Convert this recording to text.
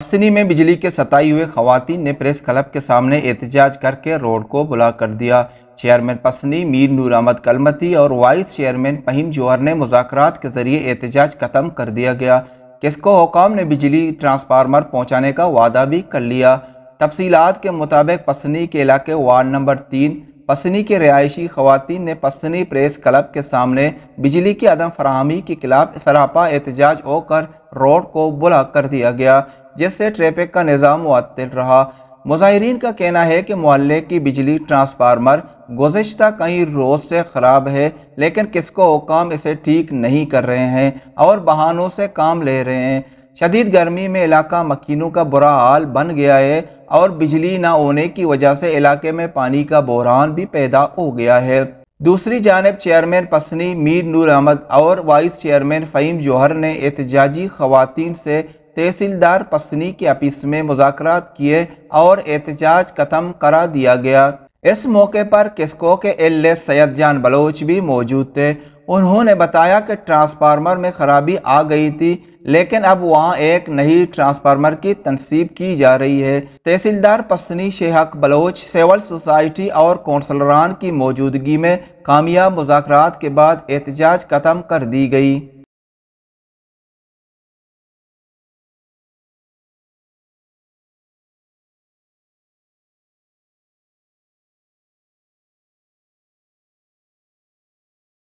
पसनी में बिजली के सताई हुए खवातीन ने प्रेस क्लब के सामने एहतजाज करके रोड को ब्लॉक कर दिया। चेयरमैन पसनी मीर नूर अहमद कलमती और वाइस चेयरमैन फहीम जौहर ने मुज़ाकरात के जरिए एहतजाज खत्म कर दिया गया। किसको हुकाम ने बिजली ट्रांसफार्मर पहुँचाने का वादा भी कर लिया। तफसीलात के मुताबिक पसनी के इलाके वार्ड नंबर 3 पसनी के रिहायशी खवातीन ने पसनी प्रेस क्लब के सामने बिजली की अदम फराहमी के खिलाफ सरापा एहतजाज होकर रोड को ब्लॉक कर दिया गया, जिससे ट्रैफिक का निज़ाम मुअत्तल रहा। मुज़ाहिरीन का कहना है कि मोहल्ले की बिजली ट्रांसफार्मर गुज़िश्ता कई रोज़ से ख़राब है, लेकिन किसको हुकाम इसे ठीक नहीं कर रहे हैं और बहानों से काम ले रहे हैं। शदीद गर्मी में इलाका मकीनों का बुरा हाल बन गया है और बिजली ना होने की वजह से इलाके में पानी का बहरान भी पैदा हो गया है। दूसरी जानिब चेयरमैन पसनी मीर नूर अहमद और वाइस चेयरमैन फहीम जौहर ने एहतजाजी खवातीन से तहसीलदार पसनी के ऑफिस में मुज़ाकरात किए और एहतजाज खत्म करा दिया गया। इस मौके पर किसको के एल सैयद जान बलोच भी मौजूद थे। उन्होंने बताया कि ट्रांसफार्मर में खराबी आ गई थी, लेकिन अब वहां एक नई ट्रांसफार्मर की तनसीब की जा रही है। तहसीलदार पसनी शेहक बलोच सिविल सोसाइटी और कौंसलरान की मौजूदगी में कामयाब मुज़ाकरात के बाद एहतजाज खत्म कर दी गई।